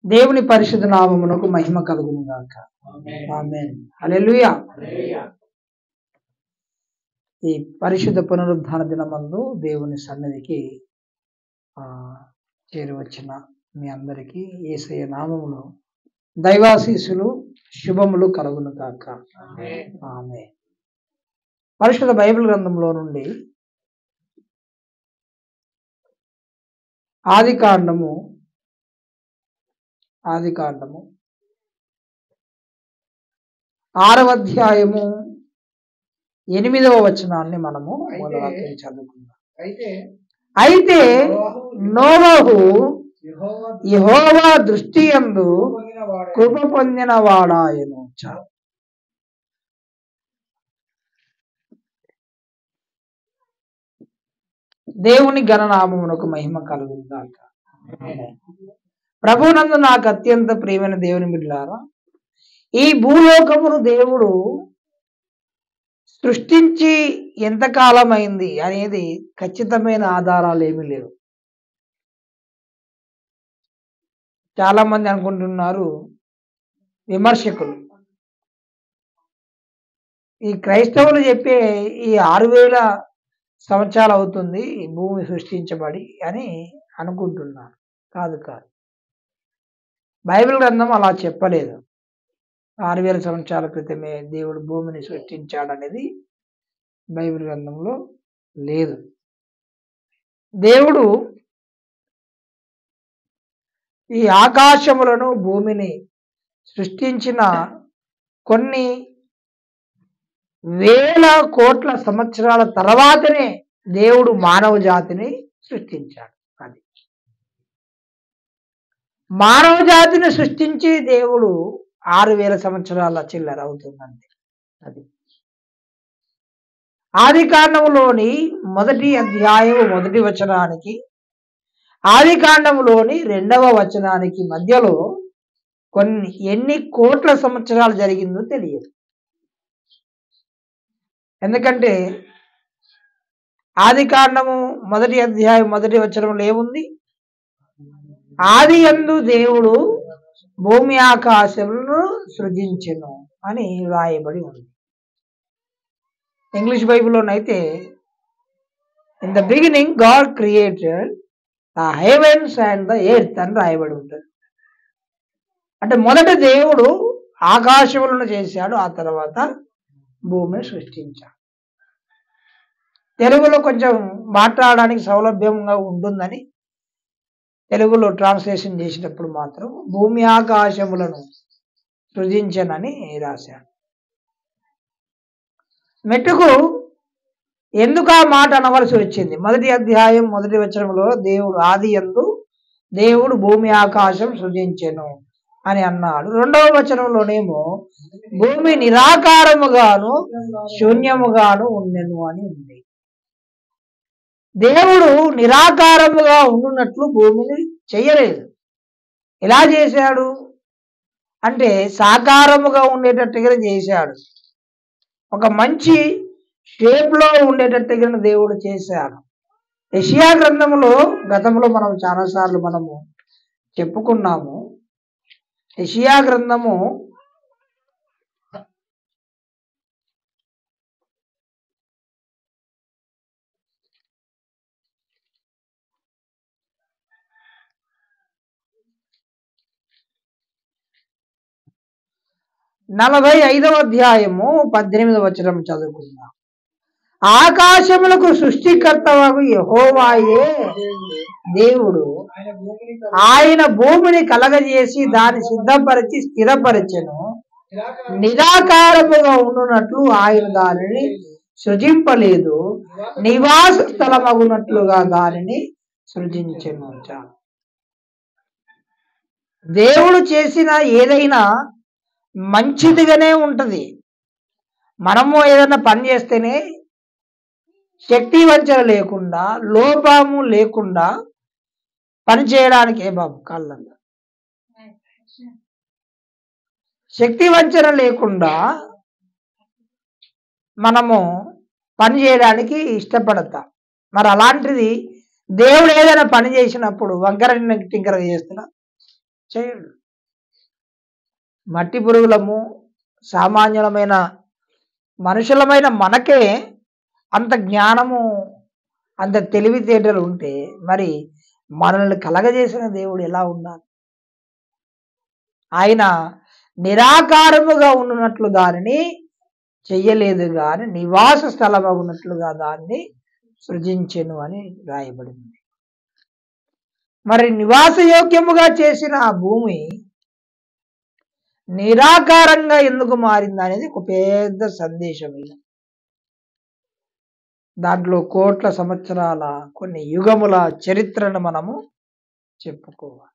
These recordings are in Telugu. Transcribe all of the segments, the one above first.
దేవుని పరిశుద్ధ నామమునకు మహిమ కలుగును గాక. ఆమేన్. హల్లెలూయా. ఈ పరిశుద్ధ పునరుద్ధాన దినమందు దేవుని సన్నిధికి చేరువచ్చిన మీ అందరికీ యేసయ్య నామములో దైవాశీస్సులు శుభములు కలుగును గాక. ఆమేన్. పరిశుద్ధ బైబిల్ గ్రంథంలో నుండి ఆదికాండము 6వ అధ్యాయము 8వ వచనాన్ని మనము మొదటి చదువుకుందాం. అయితే నోవహు యెహోవా దృష్టి యందు కృప పొందిన వాడాయను. దేవుని ఘననామమునకు మహిమ కలుగును గాక. ప్రభువునందు నాకు అత్యంత ప్రియమైన దేవుని బిడ్డలారా, ఈ భూలోకమును దేవుడు సృష్టించి ఎంతకాలం అయింది అనేది ఖచ్చితమైన ఆధారాలు ఏమీ లేవు. చాలా మంది అనుకుంటున్నారు, విమర్శకులు, ఈ క్రైస్తవులు చెప్పే ఈ 6000 సంవత్సరాలు అవుతుంది ఈ భూమి సృష్టించబడి అని అనుకుంటున్నారు. కాదు. బైబిల్ గ్రంథం అలా చెప్పలేదు. 6000 సంవత్సరాల క్రితమే దేవుడు భూమిని సృష్టించాడనేది బైబిల్ గ్రంథంలో లేదు. దేవుడు ఈ ఆకాశములను భూమిని సృష్టించిన కొన్ని వేల కోట్ల సంవత్సరాల తర్వాతనే దేవుడు మానవ జాతిని సృష్టించాడు. అది మానవ జాతిని సృష్టించి దేవుడు 6000 సంవత్సరాల చిల్లర అవుతుందండి. అది ఆదికాండములోని 1వ అధ్యాయం 1వ వచనానికి ఆదికాండములోని 2వ వచనానికి మధ్యలో ఎన్ని కోట్ల సంవత్సరాలు జరిగిందో తెలియదు. ఎందుకంటే ఆదికాండము 1వ అధ్యాయం 1వ వచనంలో ఏముంది? ఆది యందు దేవుడు భూమి ఆకాశములను సృజించెను అని రాయబడి ఉంది. ఇంగ్లీష్ బైబిల్లోనైతే in the beginning God created the heavens and the earth అని రాయబడి ఉంటుంది. అంటే మొదట దేవుడు ఆకాశములను చేశాడు, ఆ తర్వాత భూమిని సృష్టించాడు. తెలుగులో కొంచెం మాట్లాడడానికి సౌలభ్యంగా ఉంటుందని తెలుగులో ట్రాన్స్లేషన్ చేసినప్పుడు మాత్రం భూమి ఆకాశములను సృజించనని రాశాడు. మెట్టుకు ఎందుకు ఆ మాట అనవలసి వచ్చింది? 1వ అధ్యాయం 1వ వచనంలో దేవుడు ఆది యందు దేవుడు భూమి ఆకాశం సృజించెను అని అన్నాడు. 2వ వచనంలోనేమో భూమి నిరాకారముగాను శూన్యముగాను ఉండెను అని ఉంది. దేవుడు నిరాకారముగా ఉండున్నట్లు భూమిని చెయ్యలేదు. ఎలా చేశాడు అంటే సాకారముగా ఉండేటట్టుగా చేశాడు. ఒక మంచి షేప్లో ఉండేటట్టుగా దేవుడు చేశాడు. యెషయా గ్రంథములో గతంలో మనం చాలాసార్లు మనము చెప్పుకున్నాము. యెషయా గ్రంథము 45వ అధ్యాయము 18వ వచనం చదువుకుందాం. ఆకాశములకు సృష్టికర్తవగు యెహోవాయే దేవుడు, ఆయన భూమిని కలగజేసి దాన్ని సిద్ధపరిచి స్థిరపరిచెను. నిరాకారముగా ఉండునట్లు ఆయన దానిని సృజింపలేదు, నివాస స్థలమగునట్లుగా దానిని సృజించెను. దేవుడు చేసిన ఏదైనా మంచిదిగానే ఉంటది. మనము ఏదైనా పని చేస్తేనే శక్తి వంచన లేకుండా, లోపము లేకుండా పని చేయడానికి బాబు కాళ్ళంగా శక్తి వంచన లేకుండా మనము పని చేయడానికి ఇష్టపడతాం. మరి అలాంటిది దేవుడు ఏదైనా పని చేసినప్పుడు వంకర టింకర చేస్తున్నా చేయడు. మట్టి పురుగులము, సామాన్యులమైన మనుషులమైన మనకే అంత జ్ఞానము, అంత తెలివితేటలు ఉంటే మరి మనల్ని కలగజేసిన దేవుడు ఎలా ఉన్నారు? ఆయన నిరాకారముగా ఉన్నట్లు దానిని చెయ్యలేదు గాని నివాస స్థలము ఉన్నట్లుగా దాన్ని సృజించెను అని రాయబడింది. మరి నివాసయోగ్యముగా చేసిన ఆ భూమి నిరాకారంగా ఎందుకు మారింది అనేది ఒక పెద్ద సందేశం. దాంట్లో కోట్ల సంవత్సరాల, కొన్ని యుగముల చరిత్రను మనము చెప్పుకోవాలి.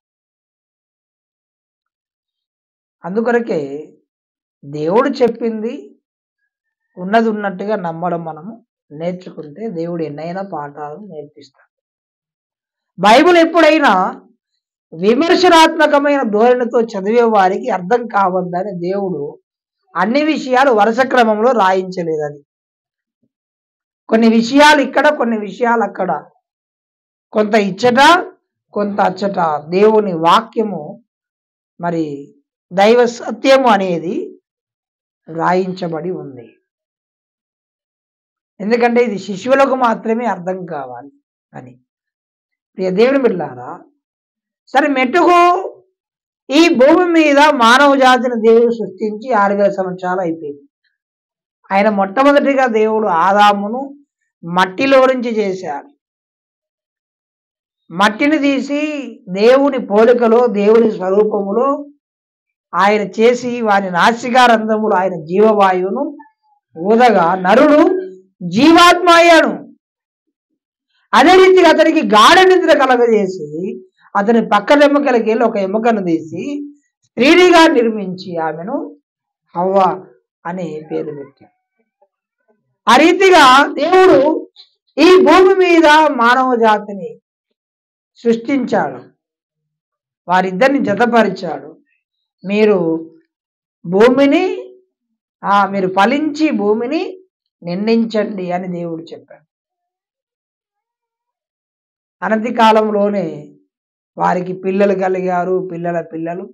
అందుకొరకే దేవుడు చెప్పింది ఉన్నది ఉన్నట్టుగా నమ్మడం మనము నేర్చుకుంటే దేవుడు ఎన్నైనా పాఠాలను నేర్పిస్తాడు. బైబిల్ ఎప్పుడైనా విమర్శనాత్మకమైన ధోరణితో చదివే వారికి అర్థం కావద్దని దేవుడు అన్ని విషయాలు వరుస క్రమంలో రాయించలేదు. అది కొన్ని విషయాలు ఇక్కడ, కొన్ని విషయాలు అక్కడ, కొంత ఇచ్చట, కొంత అచ్చట దేవుని వాక్యము మరి దైవ సత్యము అనేది రాయించబడి ఉంది. ఎందుకంటే ఇది శిశువులకు మాత్రమే అర్థం కావాలి అని. ప్రియ దేవుని బిడ్డలారా, సరే మెట్టుకు ఈ భూమి మీద మానవ జాతిని దేవుడు సృష్టించి 6000 సంవత్సరాలు అయిపోయింది. ఆయన మొట్టమొదటిగా దేవుడు ఆదామును మట్టిలో నుంచి చేశాడు. మట్టిని తీసి దేవుని పోలికలో, దేవుని స్వరూపములో ఆయన చేసి వాని నాసికారంధ్రములో ఆయన జీవవాయువును ఊదగా నరుడు జీవాత్మ అయ్యాడు. అదే రీతిగా అతనికి గాఢ నిద్ర కలగజేసి అతని పక్కన ఎముకలకి వెళ్ళి ఒక ఎముకను తీసి స్త్రీగా నిర్మించి ఆమెను హవ్వ అనే పేరు పెట్టాడు. ఆ రీతిగా దేవుడు ఈ భూమి మీద మానవ జాతిని సృష్టించాడు, వారిద్దరిని జతపరిచాడు. మీరు భూమిని మీరు ఫలించి భూమిని నిందించండి అని దేవుడు చెప్పాడు. అనతి కాలంలోనే వారికి పిల్లలు కలిగారు, పిల్లల పిల్లలు.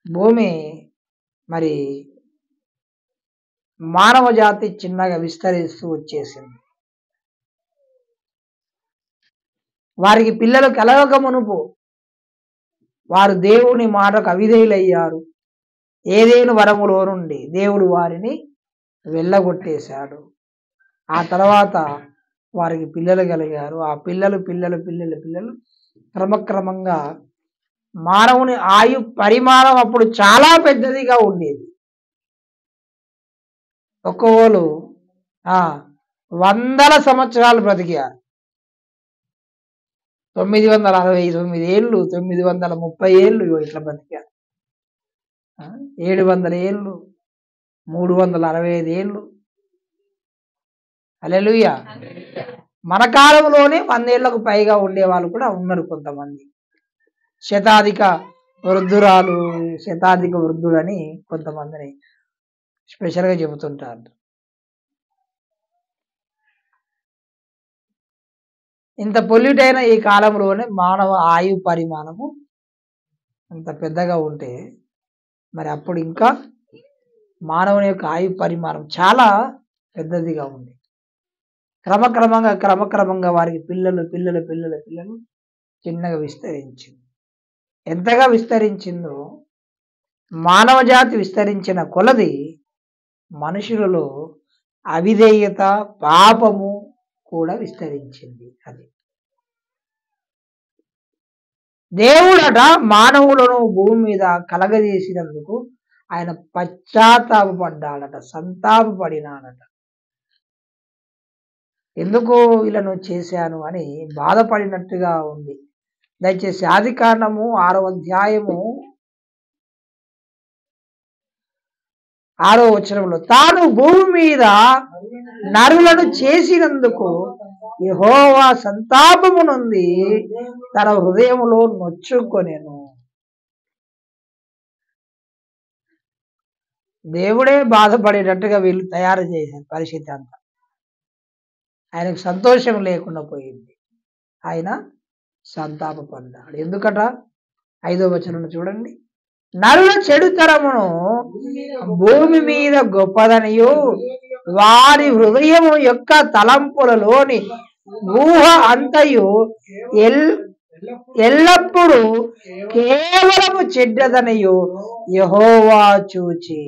భూమి మరి మానవ జాతి చిన్నగా విస్తరిస్తూ వచ్చేసింది. వారికి పిల్లలు కలగక మునుపు వారు దేవుని మాటకు అవిధేయులయ్యారు. ఏదేను వరములో నుండి దేవుడు వారిని వెళ్ళగొట్టేశాడు. ఆ తర్వాత వారికి పిల్లలు కలిగారు. ఆ పిల్లలు పిల్లలు పిల్లలు పిల్లలు క్రమక్రమంగా మానవుని ఆయు పరిమాణం అప్పుడు చాలా పెద్దదిగా ఉండేది. ఒక్కోళ్ళు 100 సంవత్సరాలు బ్రతికారు. 969 ఏళ్ళు, 930 ఏళ్ళు ఇట్లా బ్రతికారు. 700 ఏళ్ళు, 365 ఏళ్ళు. హల్లెలూయా. మన కాలంలోనే 100 ఏళ్లకు పైగా ఉండేవాళ్ళు కూడా ఉన్నారు కొంతమంది. శతాధిక వృద్ధురాలు, శతాధిక వృద్ధులని కొంతమందిని స్పెషల్గా చెబుతుంటారు. ఇంత పొల్యూట్ అయిన ఈ కాలంలోనే మానవ ఆయు పరిమాణము అంత పెద్దగా ఉంటే మరి అప్పుడు ఇంకా మానవుని యొక్క ఆయు పరిమాణం చాలా పెద్దదిగా ఉంది. క్రమక్రమంగా వారికి పిల్లలు పిల్లలు పిల్లలు పిల్లలు చిన్నగా విస్తరించింది. ఎంతగా విస్తరించిందో మానవ జాతి విస్తరించిన కొలది మనుషులలో అవిధేయత, పాపము కూడా విస్తరించింది. అది దేవుడట మానవులను భూమి మీద కలగజేసినందుకు ఆయన పశ్చాత్తాపడ్డాడట, సంతాపపడినాడట. ఎందుకు ఇలా నువ్వు చేశాను అని బాధపడినట్టుగా ఉంది. దయచేసి ఆదికాండము 6వ అధ్యాయము 6వ వచనంలో తాను భూమి మీద నరులను చేసినందుకు యెహోవా సంతాపము నుండి తన హృదయములో నొచ్చుకొనెను. దేవుడే బాధపడేటట్టుగా వీళ్ళు తయారు చేశారు పరిస్థితి అంతా. ఆయనకు సంతోషం లేకుండా పోయింది. ఆయన సంతాపపడ్డాడు. ఎందుకట? 5వ వచనం చూడండి. నరుల చెడుతరమును భూమి మీద గొప్పదనియు వారి హృదయము యొక్క తలంపులలోని ఊహ అంతయు ఎల్లప్పుడూ కేవలము చెడ్డదనియు యెహోవా చూచి.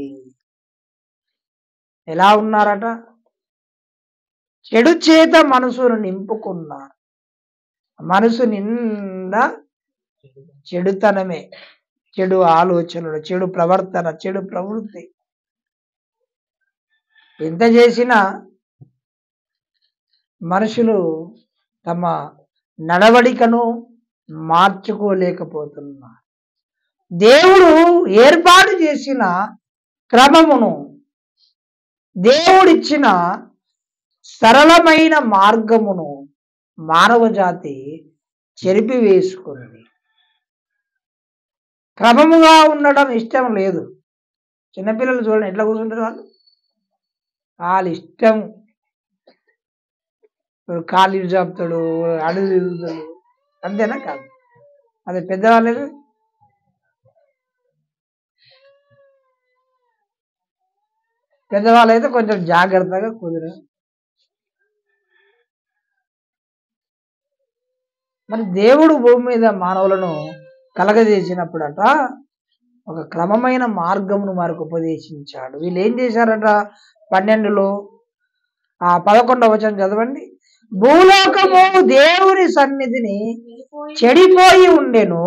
ఎలా ఉన్నారట? చెడు చేత మనసును నింపుకున్నారు. మనసు నిండా చెడుతనమే, చెడు ఆలోచనలు, చెడు ప్రవర్తన, చెడు ప్రవృత్తి. ఎంత చేసినా మనుషులు తమ నడవడికను మార్చుకోలేకపోతున్నారు. దేవుడు ఏర్పాటు చేసిన క్రమమును, దేవుడిచ్చిన సరళమైన మార్గమును మానవ జాతి చెరిపివేసుకుంది. క్రమముగా ఉండడం ఇష్టం లేదు. చిన్నపిల్లలు చూడండి ఎట్లా కూర్చుంటారు, వాళ్ళ ఇష్టం. కాలు చాపుతాడు, అడుగు తిరుగుతాడు, అంతేనా? కాదు. అదే పెద్దవాళ్ళు పెద్దవాళ్ళైతే కొంచెం జాగ్రత్తగా కుదరు. మరి దేవుడు భూమి మీద మానవులను కలగజేసినప్పుడట ఒక క్రమమైన మార్గమును వారికి ఉపదేశించాడు. వీళ్ళు ఏం చేశారట? 12లో 11వ వచనం చదవండి. భూలోకము దేవుని సన్నిధిని చెడిపోయి ఉండెను,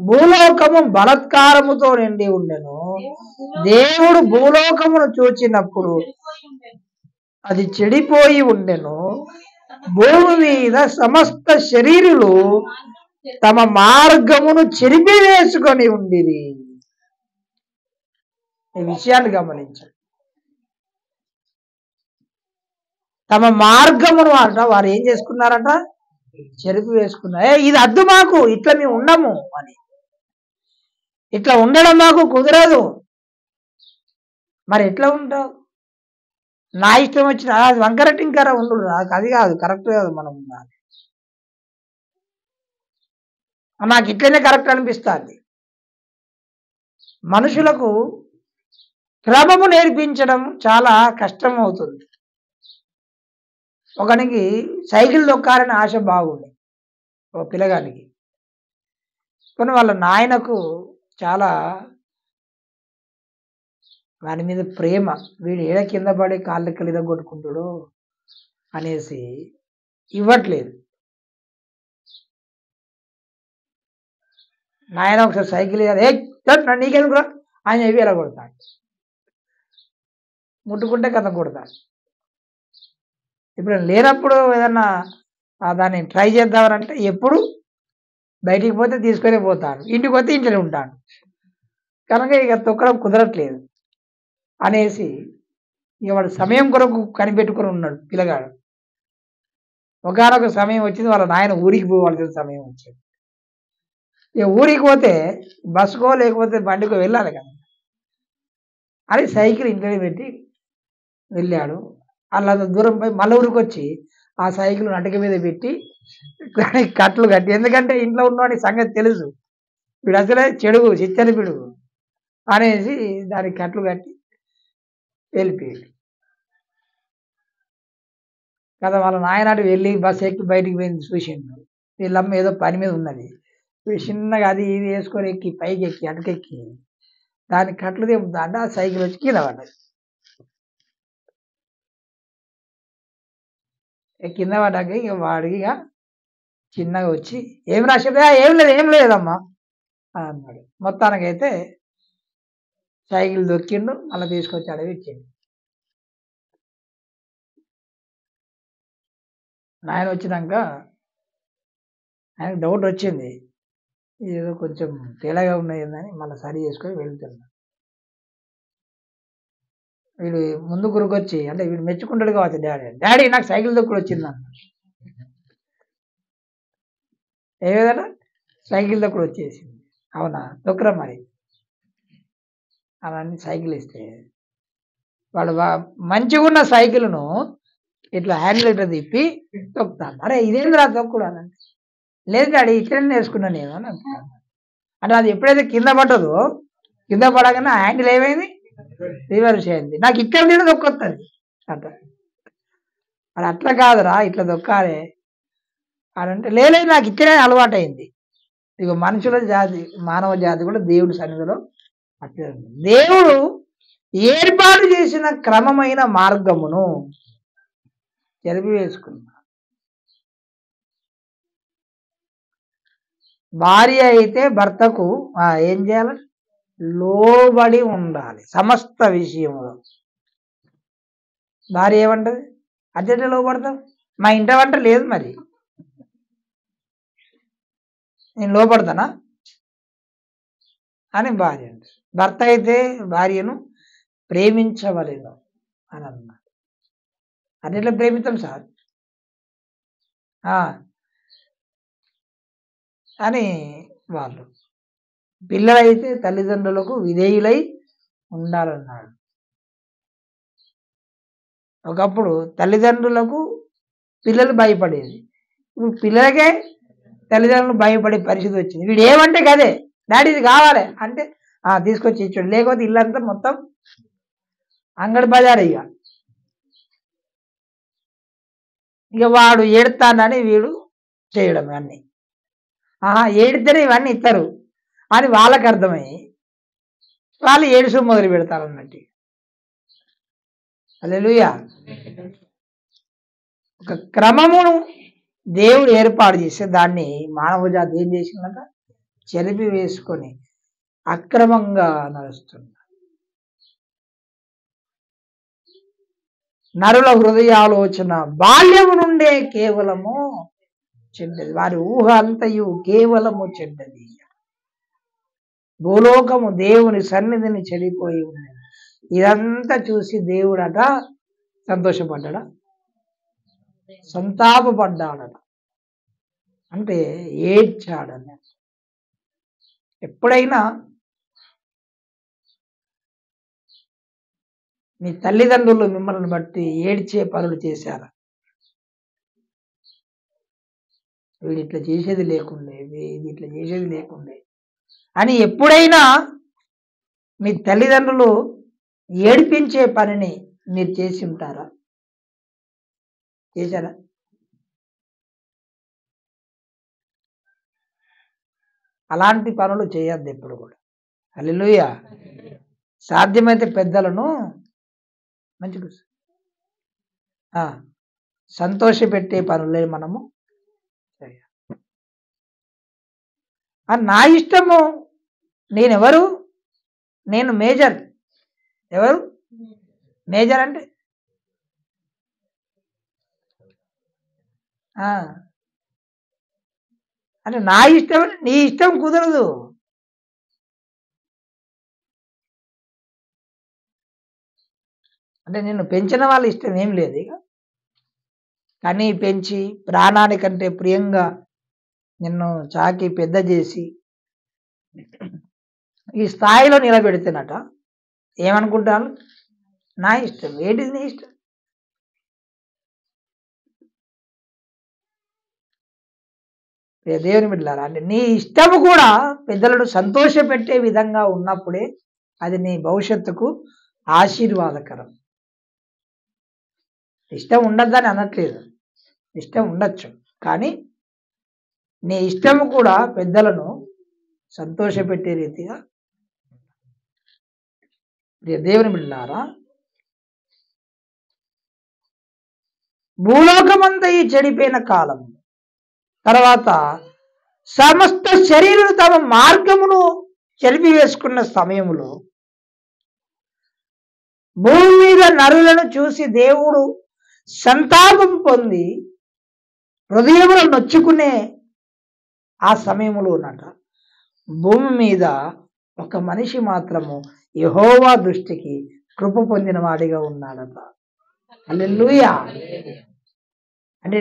భూలోకము బలాత్కారముతో నిండి ఉండెను. దేవుడు భూలోకమును చూచినప్పుడు అది చెడిపోయి ఉండెను. భూమి మీద సమస్త శరీరులు తమ మార్గమును చెరిపి వేసుకొని ఉండిరి. ఈ విషయాన్ని గమనించండి. తమ మార్గమును అంట వారు ఏం చేసుకున్నారట? చెరిపి వేసుకున్నారు. ఇది అద్దు మాకు, ఇట్లా మేము ఉండము అని. ఇట్లా ఉండడం మాకు కుదరదు. మరి ఎట్లా ఉంటావు? నా ఇష్టం వచ్చిన అది వంకర టింకర ఉండు, నాకు అది కాదు, కరెక్ట్ కాదు. మనం ఉండాలి, నాకు ఇట్లనే కరెక్ట్ అనిపిస్తుంది. మనుషులకు క్రమము నేర్పించడం చాలా కష్టం అవుతుంది. ఒకనికి సైకిల్ దొక్కాలని ఆశ బాగుంది ఒక పిల్లగానికి, కానీ వాళ్ళ నాయనకు చాలా వాని మీద ప్రేమ. వీడు ఏడ కింద పడి కాళ్ళు కలిద కొట్టుకుంటాడు అనేసి ఇవ్వట్లేదు. నాయన ఒకసారి సైకిల్ నీకెందుకురా ఆయన చెప్పి ఎలా కొడతాడు, ముట్టుకుంటే కథ కొడతాడు. ఇప్పుడు లేనప్పుడు ఏదన్నా దాన్ని ట్రై చేద్దామనంటే ఎప్పుడు బయటికి పోతే తీసుకొని పోతాను, ఇంటికి పోతే ఇంట్లోనే ఉంటాను, కనుక ఇక తొక్కడం కుదరట్లేదు అనేసి ఇక వాడు సమయం కొరకు కనిపెట్టుకుని ఉన్నాడు పిల్లగాడు. ఒకనొక సమయం వచ్చింది, వాళ్ళ నాయన ఊరికి పోవాల్సిన సమయం వచ్చింది. ఇక ఊరికి పోతే బస్సుకో లేకపోతే బండికో వెళ్ళాలి కదా అని సైకిల్ ఇంట్లోనే పెట్టి వెళ్ళాడు. అలా దూరం పోయి మళ్ళీ ఊరికి వచ్చి ఆ సైకిల్ అటక మీద పెట్టి కట్లు కట్టి, ఎందుకంటే ఇంట్లో ఉన్నవాడికి సంగతి తెలుసు, వీడు అసలే చెడుగు చిచ్చని పిడుగు అనేసి దానికి కట్లు కట్టి వెళ్ళిపోయాడు కదా. వాళ్ళ నాయనాడు వెళ్ళి బస్సు ఎక్కి బయటికి పోయింది చూసిండు. వీళ్ళమ్మ ఏదో పని మీద ఉన్నది, చిన్నగా అది ఇది వేసుకొని ఎక్కి పైకి ఎక్కి అటకెక్కి దానికి కట్లు తెంపుతా అంటే ఆ సైకిల్ వచ్చి కింద పడ్డది. కింద పడ్డాక ఇక వాడికి ఇక చిన్నగా వచ్చి ఏం రాసేదా, ఏం లేదమ్మా అన్నాడు. మొత్తానికైతే సైకిల్ దొక్కిండు, మళ్ళీ తీసుకొచ్చి అడవి ఇచ్చిండు. నాయన వచ్చినాక ఆయనకు డౌట్ వచ్చింది, ఏదో కొంచెం తేడాగా ఉన్నదని మళ్ళీ సరి చేసుకొని వెళ్తున్నా. వీడు ముందు గురికొచ్చి అంటే వీడు మెచ్చుకుంటాడు కావచ్చు, డాడీ నాకు సైకిల్ దొక్కుడు వచ్చిందన్న. ఏ విధంగా సైకిల్ దొక్కుడు వచ్చేసింది. అవునా, దొక్కరా మరి అవన్నీ సైకిల్ ఇస్తే వాడు మంచిగా ఉన్న సైకిల్ను ఇట్లా హ్యాండిల్ ఇట్లా తిప్పి తొక్కుతాడు. అరే ఇదేంద్రా తొక్కుడు అనంటే లేదు డాడీ ఇట్లనే నేర్చుకున్నాను నేను అని అంటున్నాను. అంటే అది ఎప్పుడైతే కింద పడ్డదో కింద పడగానే హ్యాండిల్ ఏమైంది, రివర్స్ అయింది. నాకు ఇక్కడ నేను దొక్కొస్తుంది అట్లా. అది అట్లా కాదురా ఇట్లా దొక్కాలి అని అంటే లేదు నాకు ఇక్కడే అలవాటు అయింది. ఇక మనుషుల జాతి మానవ జాతి కూడా దేవుడి సన్నిధిలో అట్లే ఉంది. దేవుడు ఏర్పాటు చేసిన క్రమమైన మార్గమును చెరిపివేసుకున్నా. భార్య అయితే భర్తకు ఏం చేయాలి, లోబడి ఉండాలి సమస్త విషయంలో. భార్య ఏమంటది, అదే లోబడతాం, మా ఇంట వంట లేదు మరి నేను లోపడతానా అని భార్య అంటారు. భర్త అయితే భార్యను ప్రేమించవలేను అని అన్నాడు. అది ఎట్లా ప్రేమిస్తాం సార్ అని వాళ్ళు. పిల్లలైతే తల్లిదండ్రులకు విధేయులై ఉండాలన్నాడు. ఒకప్పుడు తల్లిదండ్రులకు పిల్లలు భయపడేది, ఇప్పుడు పిల్లలకే తల్లిదండ్రులు భయపడే పరిస్థితి వచ్చింది. వీడు ఏమంటే కదే డాడీ ఇది కావాలి అంటే తీసుకొచ్చి ఇచ్చాడు, లేకపోతే ఇల్లంతా మొత్తం అంగడి బజార్. ఇక వాడు ఏడుతానని వీడు చేయడం అన్నీ. ఏడితేనే ఇవన్నీ ఇస్తారు అని వాళ్ళకి అర్థమయ్యి వాళ్ళు ఏడుసు మొదలు పెడతారు అన్నట్టు. హల్లెలూయా. ఒక క్రమమును దేవుడు ఏర్పాటు చేస్తే దాన్ని మానవ జాతి ఏం చేసిందంట, చెరిపి వేసుకొని అక్రమంగా నడుస్తుంది. నరుల హృదయాలోచన బాల్యము నుండే కేవలము చెడ్డది, వారి ఊహ అంతయు కేవలము చెడ్డది. భూలోకము దేవుని సన్నిధిని చెడిపోయి ఉన్నది. ఇదంతా చూసి దేవుడట సంతోషపడ్డా, సంతాపపడ్డాడట, అంటే ఏడ్చాడని. ఎప్పుడైనా మీ తల్లిదండ్రులు మిమ్మల్ని బట్టి ఏడ్చే పనులు చేశారా? వీడు ఇట్లా చేసేది లేకుండే, వీడు ఇట్లా చేసేది లేకుండే అని ఎప్పుడైనా మీ తల్లిదండ్రులు ఏడిపించే పనిని మీరు చేసి ఉంటారా? చేశారా? అలాంటి పనులు చేయొద్దు ఎప్పుడు కూడా. హల్లెలూయా. సాధ్యమైతే పెద్దలను మంచిగా సంతోషపెట్టే పనులే మనము చేయాలి. నా ఇష్టము, నేనెవరు, నేను మేజర్. ఎవరు మేజర్ అంటే అంటే నా ఇష్టం, నీ ఇష్టం కుదరదు. అంటే నిన్ను పెంచిన వాళ్ళ ఇష్టం ఏం లేదు. ఇక కానీ పెంచి ప్రాణానికంటే ప్రియంగా నిన్ను చాకి పెద్ద చేసి ఈ స్థాయిలో నిలబెడితేనట ఏమనుకుంటాను, నా ఇష్టం. ఏంటిది నీ ఇష్టం? దేవుని బిడ్డలారా, అంటే నీ ఇష్టము కూడా పెద్దలను సంతోషపెట్టే విధంగా ఉన్నప్పుడే అది నీ భవిష్యత్తుకు ఆశీర్వాదకరం. ఇష్టం ఉండద్దని అనట్లేదు, ఇష్టం ఉండొచ్చు, కానీ నీ ఇష్టము కూడా పెద్దలను సంతోషపెట్టే రీతిగా. దేవుని బిడ్డలారా, భూలోకమంతా ఈ చెడిపోయిన కాలం తర్వాత సమస్త శరీరులు తమ మార్గమును చెరిపివేసుకున్న సమయంలో భూమి మీద నరులను చూసి దేవుడు సంతాపం పొంది హృదయములు నొచ్చుకునే ఆ సమయంలోనట భూమి మీద ఒక మనిషి మాత్రము యెహోవా దృష్టికి కృప పొందిన వాడిగా ఉన్నాడట. హల్లెలూయా. అంటే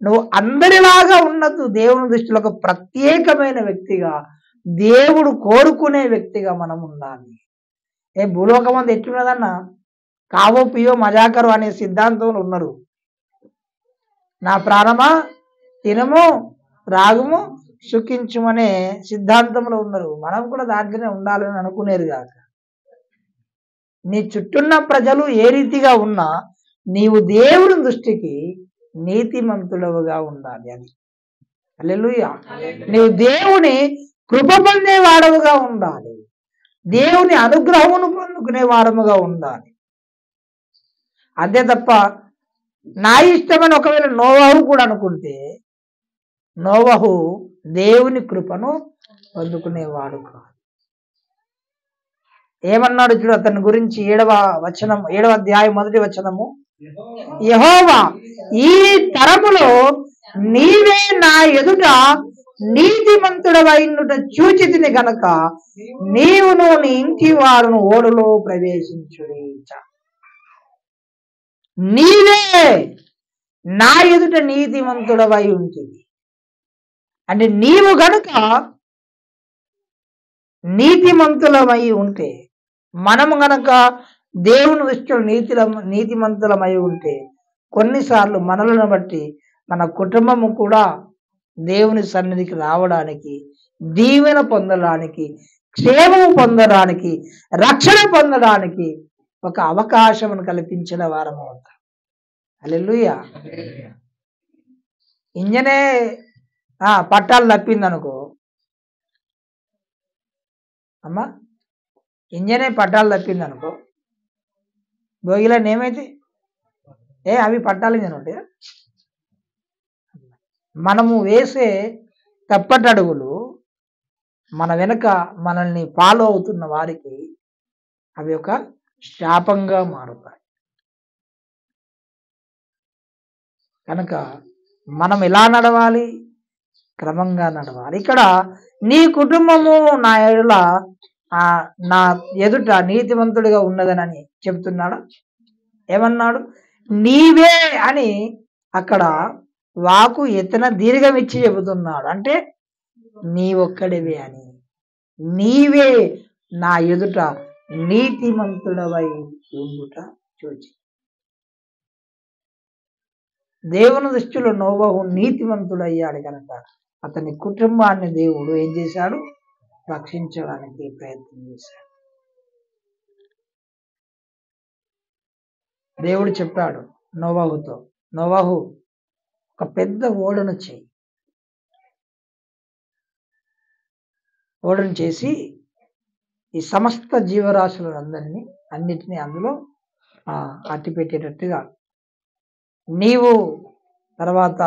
నువ్వు అందరిలాగా ఉన్నట్టు దేవుని దృష్టిలో ఒక ప్రత్యేకమైన వ్యక్తిగా, దేవుడు కోరుకునే వ్యక్తిగా మనం ఉండాలి. భూలోకం అంతా ఎట్లున్నదన్నా కావో పియో మజాకరు అనే సిద్ధాంతంలో ఉన్నారు. నా ప్రాణమా తినము రాగము సుఖించుమనే సిద్ధాంతంలో ఉన్నారు. మనం కూడా దాంట్లోనే ఉండాలని అనుకునేది కాక, నీ చుట్టూన్న ప్రజలు ఏ రీతిగా ఉన్నా నీవు దేవుని దృష్టికి నీతిమంతుడవుగా ఉండాలి. అది హల్లెలూయా. నీవు దేవుని కృప పొందేవాడవుగా ఉండాలి, దేవుని అనుగ్రహమును పొందుకునే వారముగా ఉండాలి. అంతే తప్ప నా ఇష్టమని ఒకవేళ నోవహు కూడా అనుకుంటే, నోవహు దేవుని కృపను పొందుకునేవాడు కాదు. ఏమన్నాడు చూడు అతని గురించి 7వ అధ్యాయం 1వ వచనము, యెహోవా ఈ తరములో నీవే నా ఎదుట నీతిమంతుడవైనట చూచితిని గనక నీవును నీ ఇంటి వారును ఓడలో ప్రవేశించుడి. నీవే నా ఎదుట నీతిమంతుడవై ఉంటుంది అంటే నీవు గనుక నీతిమంతులమై ఉంటే, మనము గనక దేవుని దృష్టిలో నీతిమంతులమై ఉంటే, కొన్నిసార్లు మనలను బట్టి మన కుటుంబము కూడా దేవుని సన్నిధికి రావడానికి, దీవెన పొందడానికి, క్షేమము పొందడానికి, రక్షణ పొందడానికి ఒక అవకాశం కల్పించిన వారము అవుతాం. హల్లెలూయా. ఇంజనే పట్టాలు తప్పిందనుకో అమ్మా, ఇంజనే పట్టాలు తప్పిందనుకో, భోగిలన్నీ ఏమైతే అవి పట్టాలు ఇంజన్ ఉంటాయా? మనము వేసే తప్పటడుగులు మన వెనుక మనల్ని ఫాలో అవుతున్న వారికి అవి ఒక శాపంగా మారుతాయి. కనుక మనం ఎలా నడవాలి? క్రమంగా నడవాలి. ఇక్కడ నీ కుటుంబము నా ఎదుట నీతిమంతుడిగా ఉన్నదనని చెప్తున్నాడు. ఏమన్నాడు? నీవే అని అక్కడ వాకు ఎత్తన దీర్ఘం ఇచ్చి చెబుతున్నాడు. అంటే నీ ఒక్కడివే అని, నీవే నా ఎదుట నీతిమంతుడవై ఉండుట చూచి. దేవుని దృష్టిలో నోవహు నీతిమంతుడయ్యాడు కనుక అతని కుటుంబాన్ని దేవుడు ఏం చేశాడు? రక్షించడానికి ప్రయత్నం చేశాడు. దేవుడు చెప్పాడు నోవహుతో, నోవహు ఒక పెద్ద ఓడను చేయి, ఓడను చేసి ఈ సమస్త జీవరాశులందరినీ అన్నిటినీ అందులో అట్టి పెట్టేటట్టుగా నీవు, తర్వాత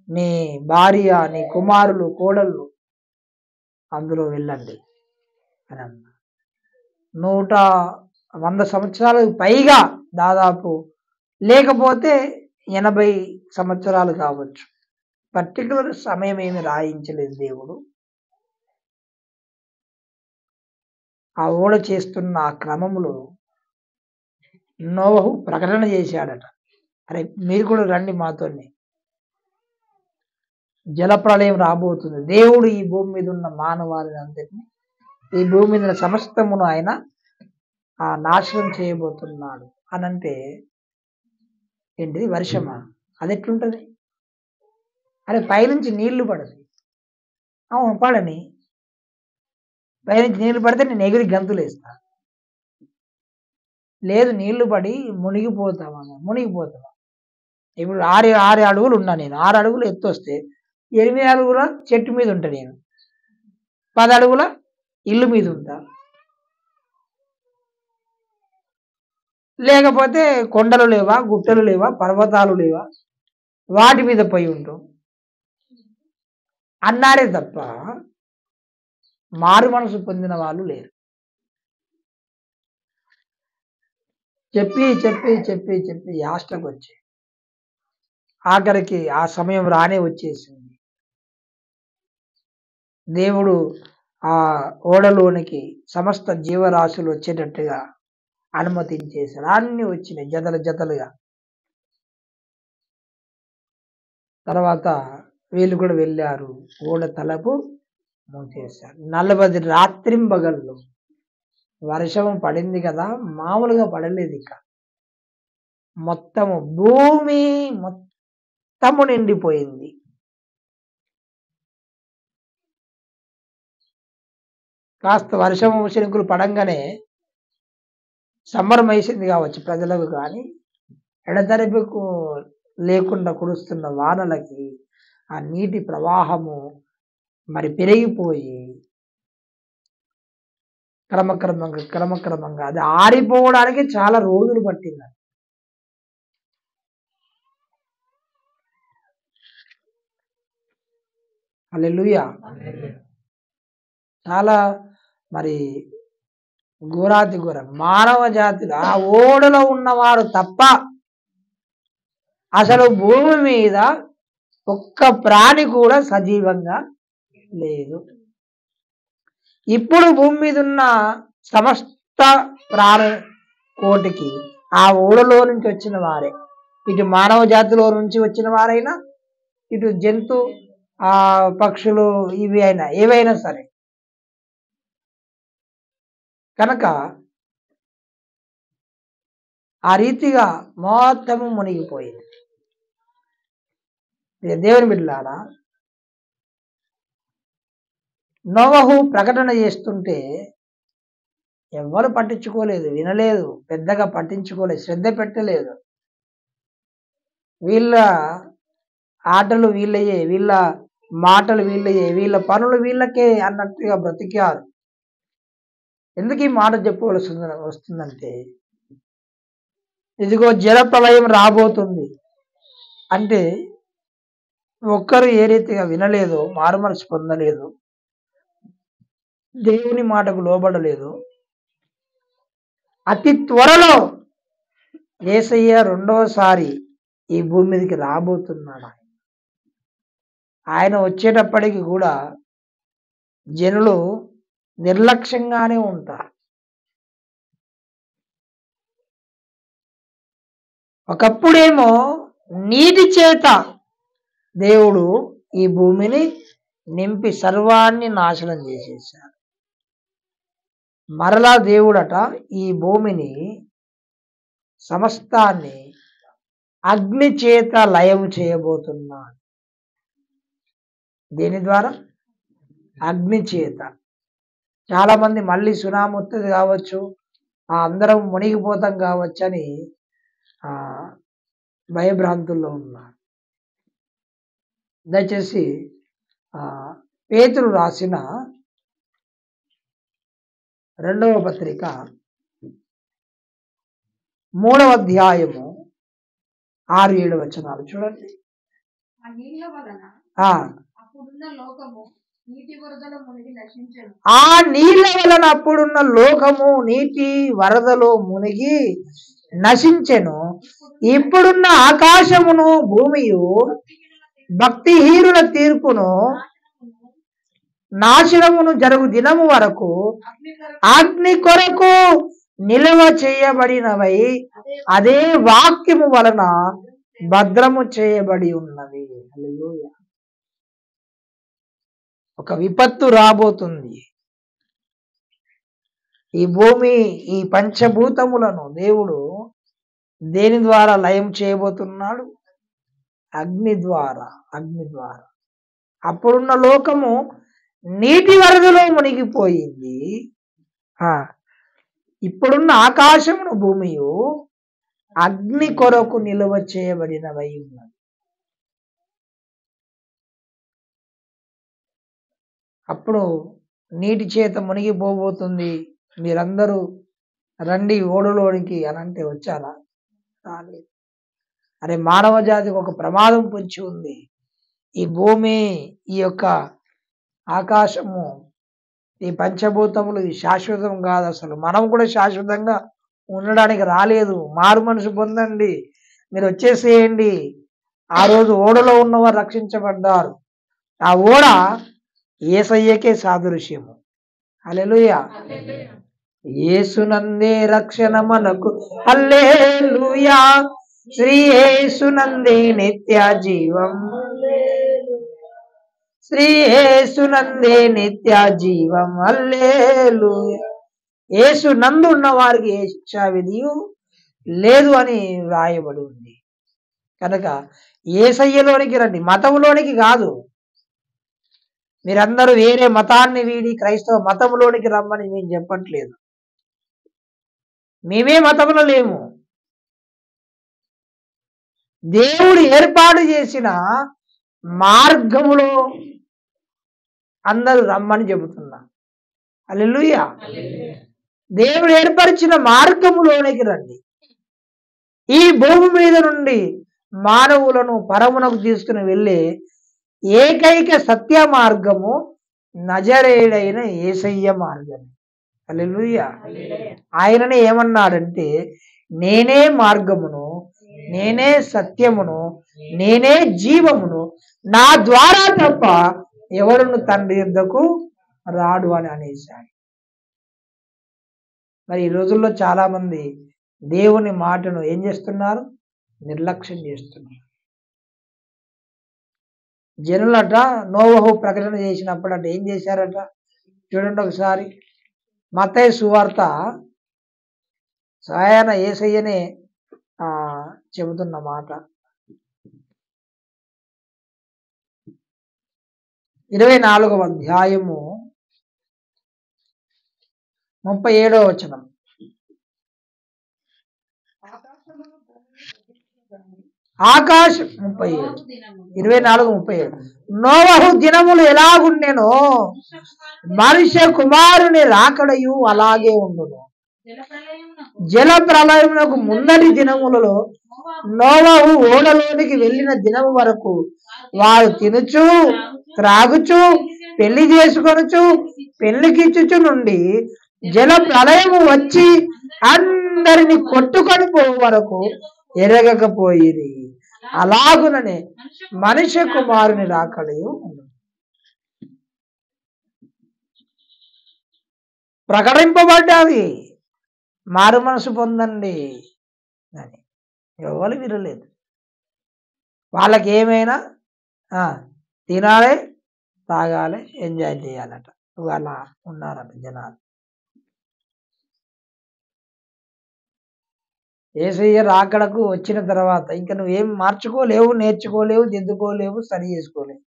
నీ భార్య, నీ కుమారులు, కోడళ్ళు అందులో వెళ్ళండి అని అన్నా. 100 సంవత్సరాలకు పైగా, దాదాపు లేకపోతే 80 సంవత్సరాలు కావచ్చు, పర్టికులర్ సమయం ఏమి రాయించలేదు దేవుడు. ఆ ఓడ చేస్తున్న ఆ క్రమంలో నోవహు ప్రకటన చేశాడట, అరే మీరు కూడా రండి మాతోని, జలప్రళయం రాబోతుంది, దేవుడు ఈ భూమి మీద ఉన్న మానవాళిని అందరినీ, ఈ భూమి మీద సమస్తమును ఆయన నాశనం చేయబోతున్నాడు అనంటే ఏంటిది? వర్షమా? అది ఎట్లుంటుంది? అరే పైనుంచి నీళ్లు పడదు. అవును పడని, పైనుంచి నీళ్లు పడితే నేను ఎగిరి గంతులు వేస్తా. లేదు నీళ్లు పడి మునిగిపోతామా? ఇప్పుడు 6 అడుగులు ఉన్నా నేను, 6 అడుగులు ఎత్తు వస్తే 8 అడుగుల చెట్టు మీద ఉంటా నేను, 10 అడుగుల ఇల్లు మీద ఉంటా. లేకపోతే కొండలు లేవా, గుట్టలు లేవా, పర్వతాలు లేవా, వాటి మీద పోయి ఉంటాం అన్నారే తప్ప మారు మనసు పొందిన వాళ్ళు లేరు. చెప్పి చెప్పి చెప్పి చెప్పి యాస్టకు వచ్చి ఆఖరికి ఆ సమయం రానే వచ్చేసింది. దేవుడు ఆ ఓడలోనికి సమస్త జీవరాశులు వచ్చేటట్టుగా అనుమతించేశారు. అన్ని వచ్చినాయి జతలుగా. తర్వాత వీళ్ళు కూడా వెళ్ళారు, ఓడ తలుపు మూసేశారు. 40 రాత్రింబగళ్ళు వర్షం పడింది కదా, మామూలుగా పడలేదు. ఇక మొత్తము భూమి మొత్తము నిండిపోయింది. కాస్త వర్షం చినుకులు పడంగానే సంబరం వేసింది కావచ్చు ప్రజలకు, కానీ ఎడతెరిపికు లేకుండా కురుస్తున్న వానలకి ఆ నీటి ప్రవాహము మరి పెరిగిపోయి క్రమక్రమంగా అది ఆరిపోవడానికి చాలా రోజులు పట్టింది. హల్లెలూయా. చాలా మరి ఘోరాతి ఘోరం. మానవ జాతిలో ఆ ఓడలో ఉన్నవారు తప్ప అసలు భూమి మీద ఒక్క ప్రాణి కూడా సజీవంగా లేదు. ఇప్పుడు భూమి మీద ఉన్న సమస్త ప్రాణి కోటికి ఆ ఓడలో నుంచి వచ్చిన వారే, ఇటు మానవ జాతిలో నుంచి వచ్చిన వారైనా, ఇటు జంతు పక్షులు ఇవి అయినా ఏవైనా సరే. కనుక ఆ రీతిగా మొత్తము మునిగిపోయింది. దేవుని బిడ్డలారా, నోవహు ప్రకటన చేస్తుంటే ఎవరు పట్టించుకోలేదు, వినలేదు, పెద్దగా పట్టించుకోలేదు, శ్రద్ధ పెట్టలేదు. వీళ్ళ ఆటలు వీళ్ళయే, వీళ్ళ మాటలు వీళ్ళయే, వీళ్ళ పనులు వీళ్ళకే అన్నట్టుగా బ్రతికారు. ఎందుకు ఈ మాట చెప్పవలసి వస్తుందంటే, ఇదిగో జలప్రలయం రాబోతుంది అంటే ఒక్కరు ఏ రీతిగా వినలేదు, మారుమనసు పొందలేదు, దేవుని మాటకు లోబడలేదు, అతి త్వరలో యేసయ్య రెండవసారి ఈ భూమి మీదకి రాబోతున్నాడు. ఆయన వచ్చేటప్పటికి కూడా జనులు నిర్లక్ష్యంగానే ఉంటారు. ఒకప్పుడేమో నీటి చేత దేవుడు ఈ భూమిని నింపి సర్వాన్ని నాశనం చేసేసాడు. మరలా దేవుడట ఈ భూమిని సమస్తాన్ని అగ్ని చేత లయం చేయబోతున్నాడు. దేని ద్వారా? అగ్ని చేత. చాలా మంది మళ్ళీ సునామీ వస్తుంది కావచ్చు, అందరం మునిగిపోతాం కావచ్చు అని భయభ్రాంతుల్లో ఉన్నారు. దయచేసి పేతురు రాసిన 2వ పత్రిక 3వ అధ్యాయము 6-7 వచనాలు చూడండి. ఆ నీళ్ల వలన అప్పుడున్న లోకము నీటి వరదలో మునిగి నశించెను. ఇప్పుడున్న ఆకాశమును భూమియు భక్తిహీనుల తీర్పును నాశనమును జరుగు దినము వరకు అగ్ని కొరకు నిల్వ చేయబడినవై అదే వాక్యము వలన భద్రము చేయబడి ఉన్నవి. హల్లెలూయా. ఒక విపత్తు రాబోతుంది. ఈ భూమి, ఈ పంచభూతములను దేవుడు దేని ద్వారా లయం చేయబోతున్నాడు? అగ్ని ద్వారా. అప్పుడున్న లోకము నీటి వరదలో మునిగిపోయింది. ఇప్పుడున్న ఆకాశమును భూమియు అగ్ని కొరకు నిలువ చేయబడినవై ఉన్నది. అప్పుడు నీటి చేత మునిగిపోబోతుంది, మీరందరూ రండి ఓడలోనికి అనంటే వచ్చారా? రాలేదు. అరే, మానవ జాతికి ఒక ప్రమాదం పొంచి ఉంది. ఈ భూమి, ఈ యొక్క ఆకాశము, ఈ పంచభూతములు ఇది శాశ్వతం కాదు. అసలు మనం కూడా శాశ్వతంగా ఉండడానికి రాలేదు. మారు మనసు పొందండి, మీరు వచ్చేసేయండి. ఆ రోజు ఓడలో ఉన్నవారు రక్షించబడ్డారు. ఆ ఓడ యేసయ్యకే సాదృశ్యము. హల్లెలూయా. యేసునందే రక్షణ మనకు, హల్లెలూయా. శ్రీ యేసునందే నిత్య జీవం, శ్రీ యేసునందే నిత్య జీవం, హల్లెలూయా. యేసు నందు ఉన్న వారికి ఏ శిక్షా విధియు లేదు అని వ్రాయబడి ఉంది. కనుక యేసయ్యలోనికి రండి, మతంలోనికి కాదు. మీరందరూ వేరే మతాన్ని వీడి క్రైస్తవ మతంలోనికి రమ్మని మేము చెప్పట్లేదు. మేమే మతంలో లేము. దేవుడు ఏర్పాటు చేసిన మార్గములో అందరూ రమ్మని చెబుతున్నా. హల్లెలూయా. దేవుడు ఏర్పరిచిన మార్గములోనికి రండి. ఈ భూమి మీద నుండి మానవులను పరమునకు తీసుకుని వెళ్ళే ఏకైక సత్య మార్గము నజరేయుడైన యేసయ్య మార్గం. హల్లెలూయా. ఆయననే ఏమన్నాడంటే, నేనే మార్గమును, నేనే సత్యమును, నేనే జీవమును, నా ద్వారా తప్ప ఎవరును తండ్రి యొద్దకు రాడు అని అనేసాడు. మరి ఈ రోజుల్లో చాలా మంది దేవుని మాటను ఏం చేస్తున్నారు? నిర్లక్ష్యం చేస్తున్నారు. జనులట నోవహు ప్రకటన చేసినప్పుడు అంటే ఏం చేశారట చూడండి ఒకసారి. మత్తయి సువార్త స్వయాన యేసయ్యనే చెబుతున్న మాట. 24వ అధ్యాయము 37వ వచనం. ఆకాశం 24:37 నోవహు దినములు ఎలాగుండెనో మనుష్య కుమారుని రాకడయు అలాగే ఉండును. జల ప్రళయమునకు ముందటి దినములలో నోవహు ఓడలోనికి వెళ్ళిన దినము వరకు వారు తినుచు త్రాగుచు పెళ్లి చేసుకొనుచు పెళ్లికిచ్చుచు నుండి జల ప్రళయము వచ్చి అందరిని కొట్టుకొని పోవు వరకు ఎరగకపోయిరి. అలాగుననే మనుష్య కుమారుని రాకడయు ప్రకటింపబడ్డాది. మారు మనసు పొందండి అని ఎవరు వినలేదు. వాళ్ళకి ఏమైనా తినాలి, తాగాలి, ఎంజాయ్ చేయాలట. వాళ్ళ ఉన్నారట జనాలు. యేసయ్య రాకడకు వచ్చిన తర్వాత ఇంకా నువ్వేం మార్చుకోలేవు, నేర్చుకోలేవు, దిద్దుకోలేవు, సరి చేసుకోలేవు.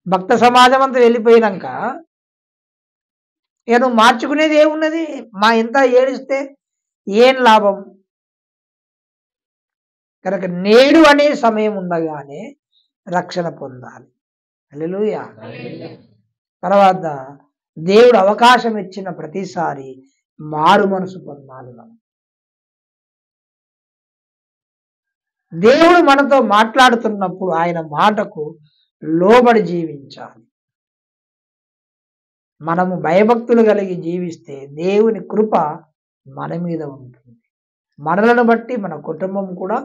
భక్త సమాజం అంతా వెళ్ళిపోయినాక ఇక నువ్వు మార్చుకునేది ఏమున్నది? మా ఎంత ఏడిస్తే ఏం లాభం? కనుక నేడు అనే సమయం ఉండగానే రక్షణ పొందాలి. హల్లెలూయా. తర్వాత దేవుడు అవకాశం ఇచ్చిన ప్రతిసారి మారు మనసు పొందాలి. మనం దేవుడు మనతో మాట్లాడుతున్నప్పుడు ఆయన మాటకు లోబడి జీవించాలి. మనము భయభక్తులు కలిగి జీవిస్తే దేవుని కృప మన మీద ఉంటుంది. మనలను బట్టి మన కుటుంబం కూడా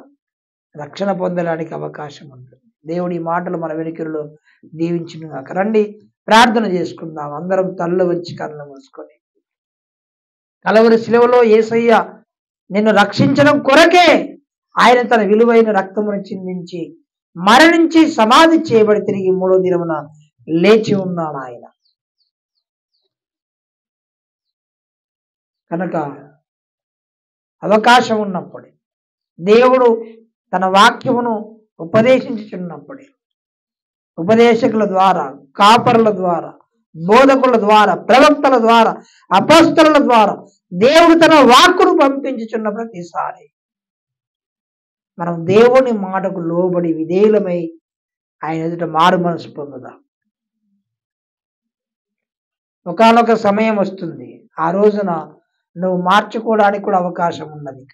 రక్షణ పొందడానికి అవకాశం ఉంటుంది. దేవుడి మాటలు మన వెనుకల్లో దీవించును. రండి ప్రార్థన చేసుకుందాం. అందరం తల్లు వచ్చి కళ్ళు మూసుకొని. కలవరి శిలువలో యేసయ్య నిన్ను రక్షించడం కొరకే ఆయన తన విలువైన రక్తమును చిందించి మరణించి సమాధి చేయబడి తిరిగి 3వ దినమున లేచి ఉన్నాడు ఆయన. కనుక అవకాశం ఉన్నప్పుడే దేవుడు తన వాక్యమును ఉపదేశించుచున్నప్పుడే ఉపదేశకుల ద్వారా, కాపరుల ద్వారా, బోధకుల ద్వారా, ప్రవక్తల ద్వారా, అపోస్తలుల ద్వారా దేవుడు తన వాక్కును పంపించుచున్న ప్రతిసారి మనం దేవుని మాటకు లోబడి విధేయులమై ఆయన ఎదుట మారు మనసు పొందుదాం. ఒకానొక సమయం వస్తుంది, ఆ రోజున నువ్వు మార్చుకోవడానికి కూడా అవకాశం ఉన్నది.